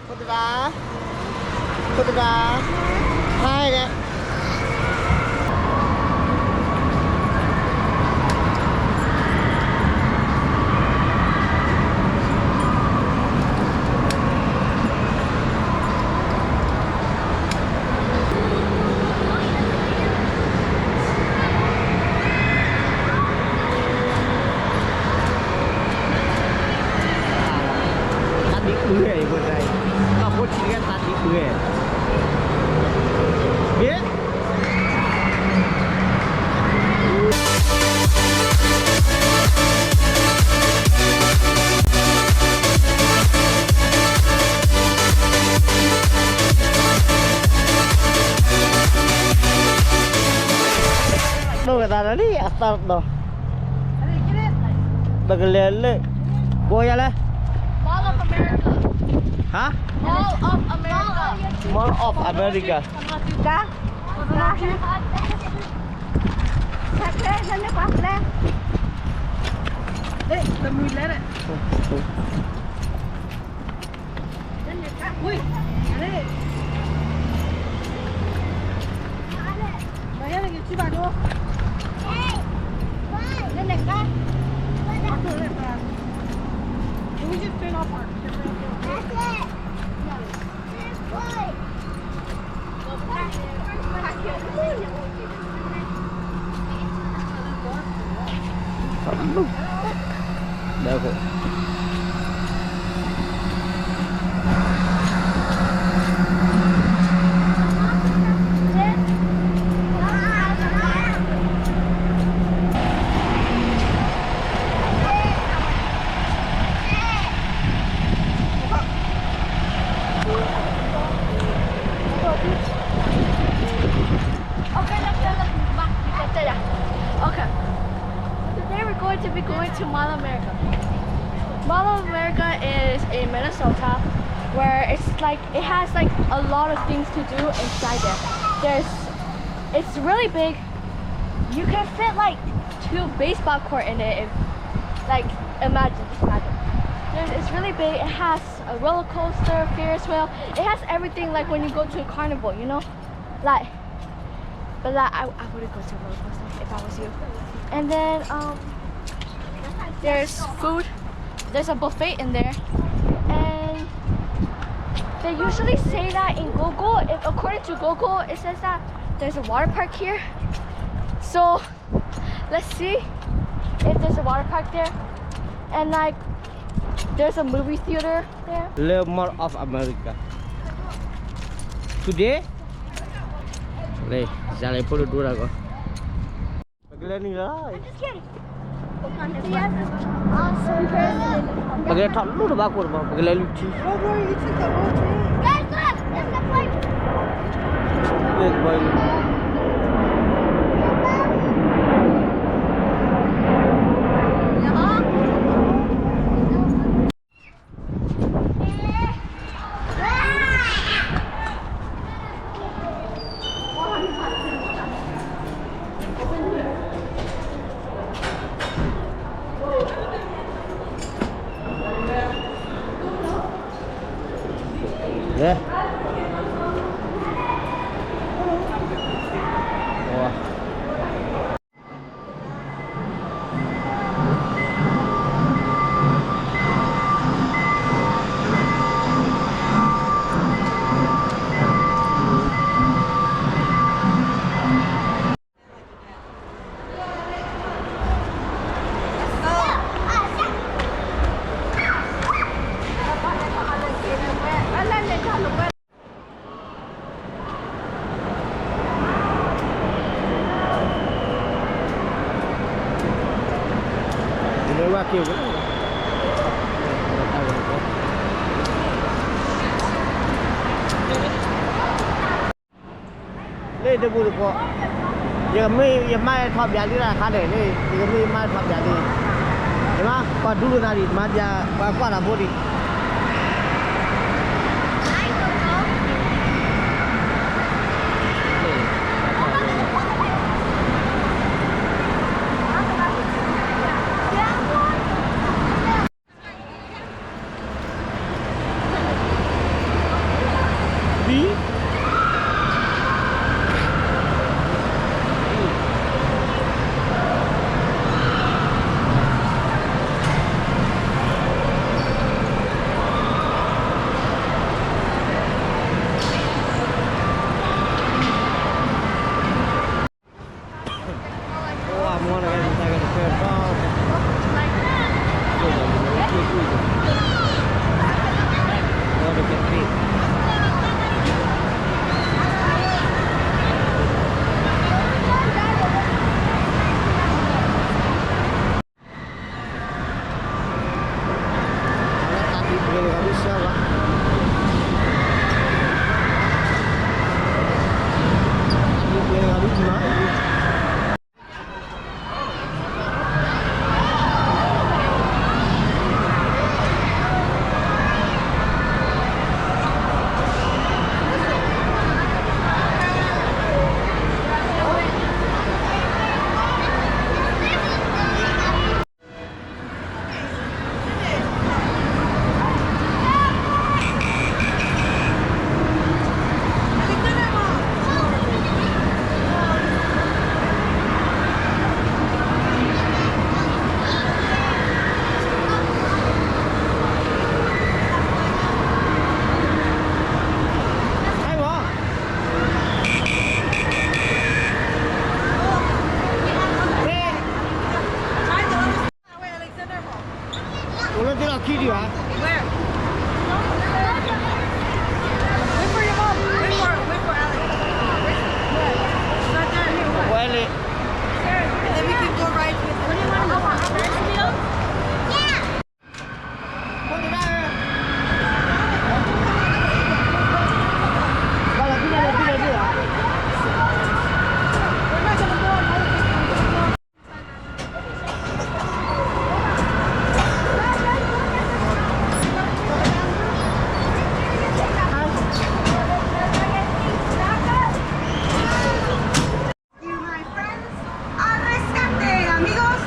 Kuda. Kuda. Hai nè. Tadi gue buat saya. Kamu cikan tadi gue. Dia? Đâu người ta đã đi à tao đâu. Đừng lên lên. Cô ra lên. Mall of America. Hả? Mall of America. Mall of America. Cá. Sạc lên, lên nước bắp lên. Đây, tầm mùi lên này. Lên nước cá. Ui, đây. Đấy là cái chi bà đua. Lên nước cá. Can we just turn off our camera? Đâu cô. Okay. Today we're going to be going to Mall of America. Mall of America is in Minnesota, where it's like it has like a lot of things to do inside there. It's really big. You can fit like 2 baseball court in it. If, like just imagine. It's really big. It has a roller coaster, Ferris wheel. It has everything like when you go to a carnival, you know, like. But like, I wouldn't go to a roller coaster if I was you. And then there's food. There's a buffet in there, and they usually say that in Google. According to Google, it says that there's a water park here. So let's see if there's a water park there, and like there's a movie theater there. Le Mall of America. Today? Đây, ra lấy photo tour rồi. Bagi lên đi rồi. Bagi thằng lu udah baku udah bagi lên lucu. Guys, look! It's the plane! Lihat bayi. Deh. Wah. Ini wakil kan? Đây tôi buồn quá. Giờ mai thọp giá đi là khá để đây. Giờ mai thọp giá đi. Thế mà, còn dulu tadi mà dia qua là bodi. Bi. Wah, mau nak kita kena kereta. Oh, dekat trip. Tadi boleh habis ya, Pak. Tadi boleh habis mana? Hai, Wak. Ulo tidak kiri, Wak. Where? Wait for your mom. Wait for Alex. It's not there. Boleh. And then we can go ride with her. What do you want to go on? First wheel? Kau tidak ya? Kalau tidak, tidak. We're not gonna go on motorcycle. You, my friends, arrestate, amigos.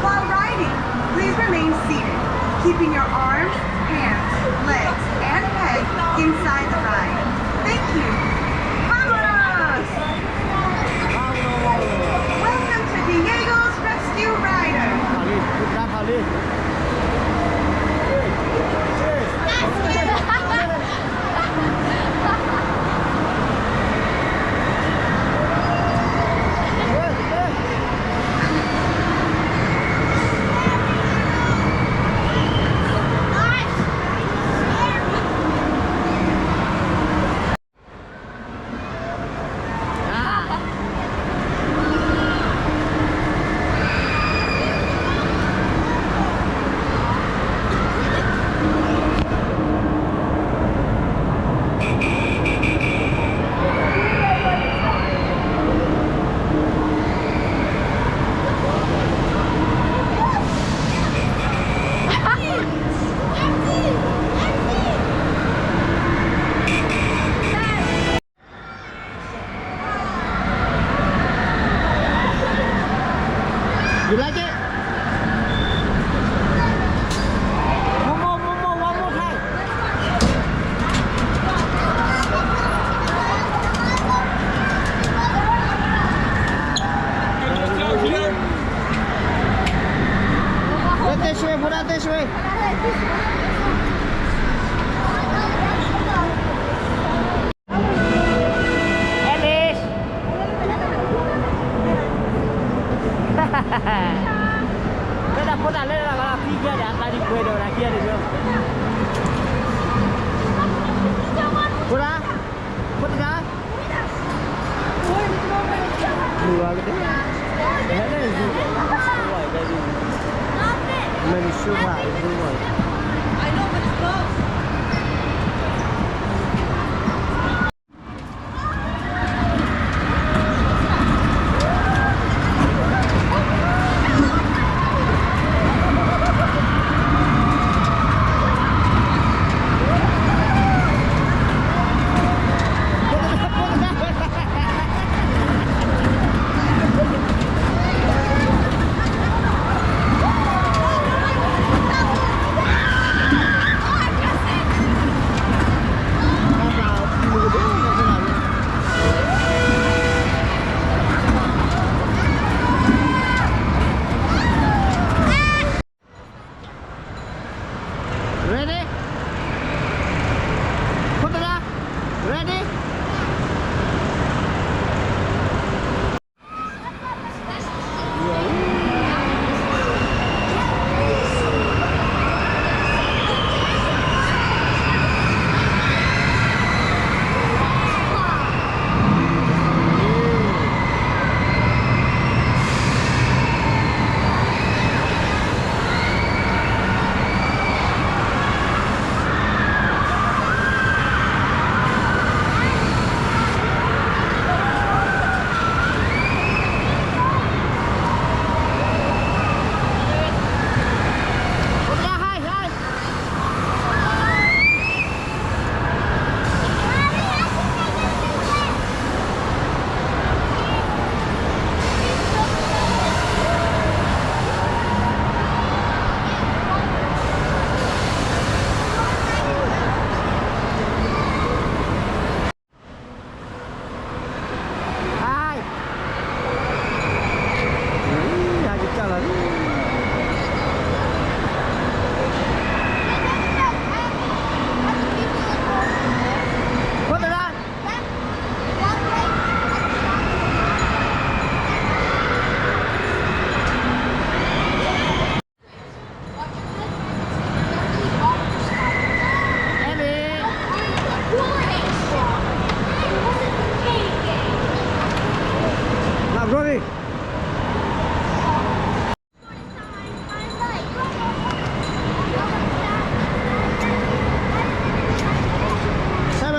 While riding, please remain seated, keeping your arms, hands, legs, and head inside the ride. Thank you. Vámonos! Welcome to Diego's Rescue Rider. Kali, putra kali.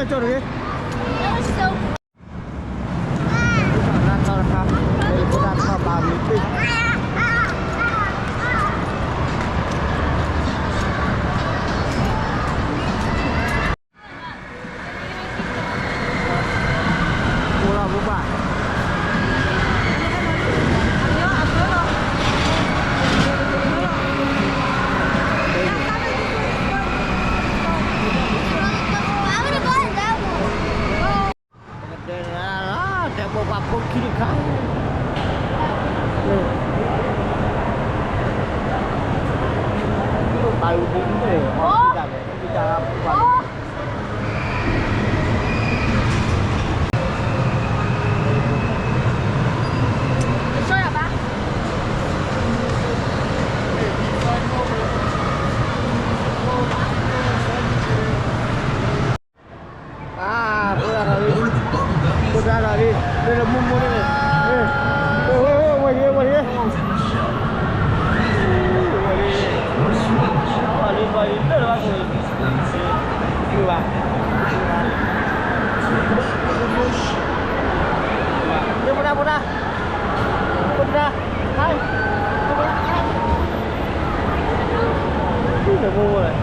chỗ đấy. It was so Ra cho ra. Đây cô ra cho bà mình đi. Cô là bố bà. I'm gonna go in that one. Để bộ bà không khí được khác. Tayo din eh. Hindi ka Oh, show your back. Ah, udah lari. Đây là mua đây này. Ngoài kia. Ngoài đi. Đây là người. Như vậy. Mudah. Hai. Ini mua này.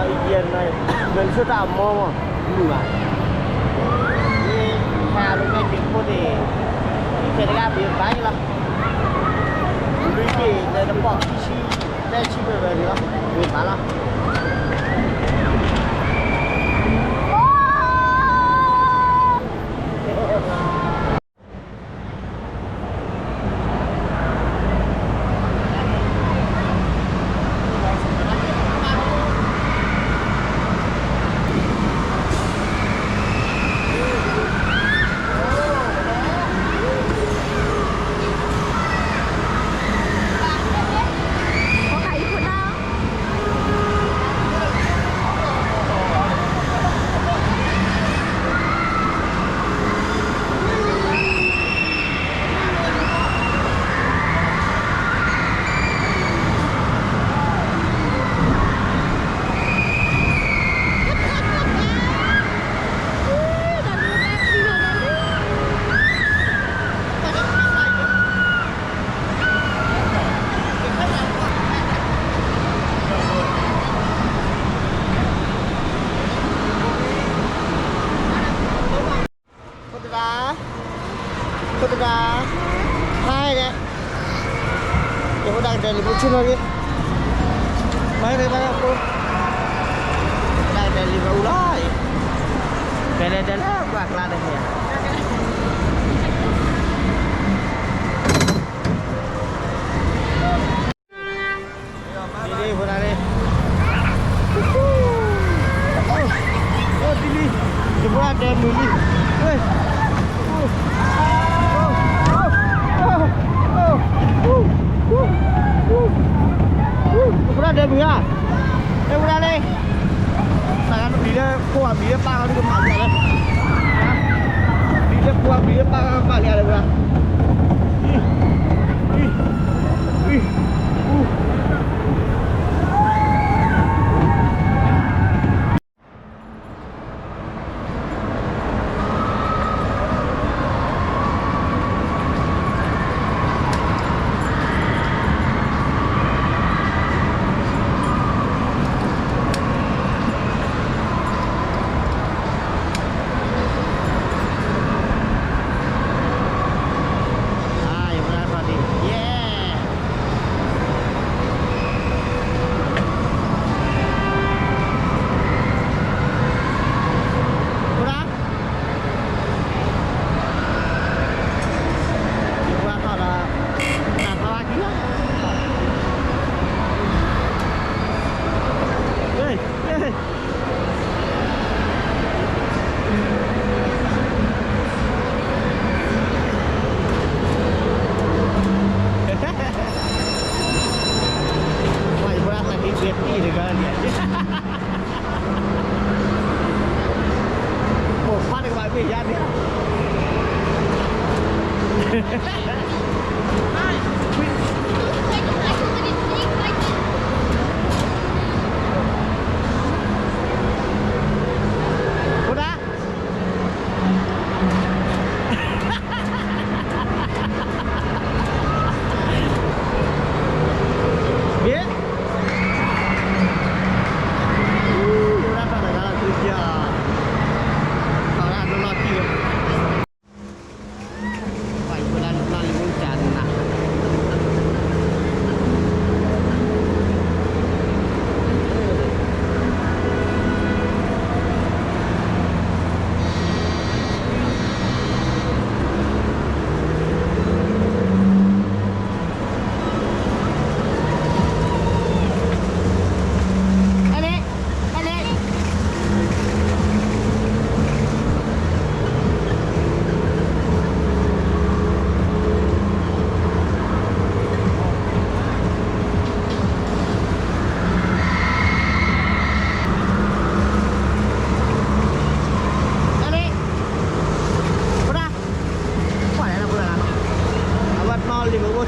Idian này gần sơ tạm mò mà như vậy ini saya lu main jemput deh ini saya dah biar banyak lah dulu ini dari tempat isi dari sini berani lah biar malah Ketika hai deh ya udah dari lucu lagi main dari mana aku udah dari lima ulai beda buat ladang ya ini udah deh oh ini coba ada muli Udah deh ya. Udah deh. Saya dia kuah dia pak di kemana ya? Dia kuah dia pak apa ya ada berapa? bị ra đi. Cô đã. Biết. Cô đã phải là từ giờ. Kalau ada lagi. Wah, bulan hujan nak.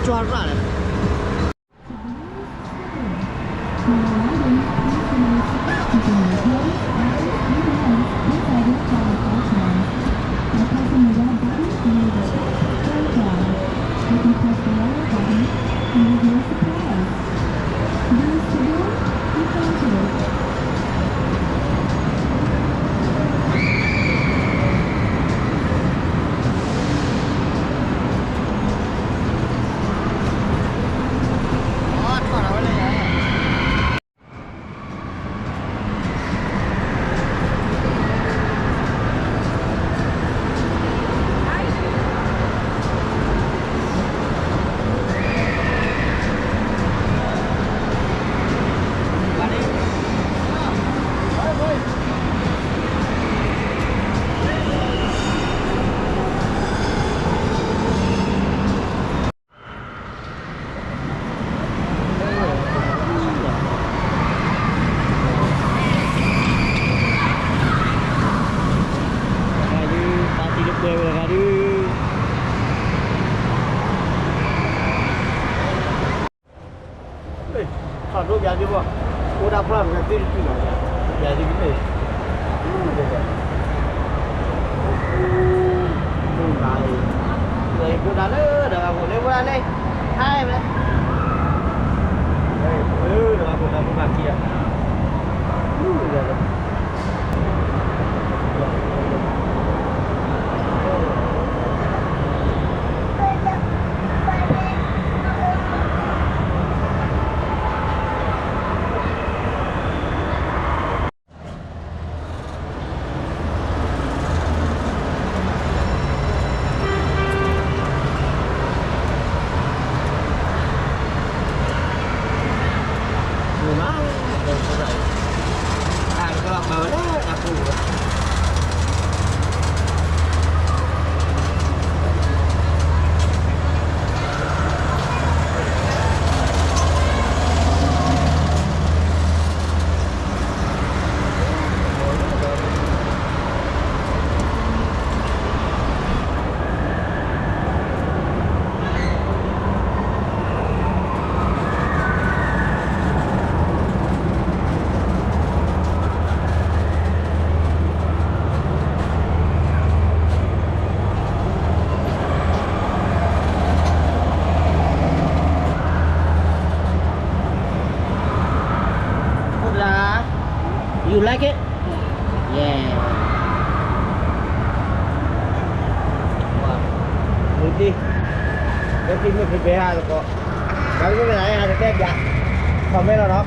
Cuar lah. Kalau jadi buat, udah pelan nanti itu jadi gini. Baik. Rồi cô đã nữa, được không? Nếu cô đã đây, hai em đấy. Được không? Cô làm kia. Được. You like it? Yeah. Wow. Putih. Cái phim nó phải bé hai rồi có. Cái này hai được đẹp dạ. Còn mấy nào đó.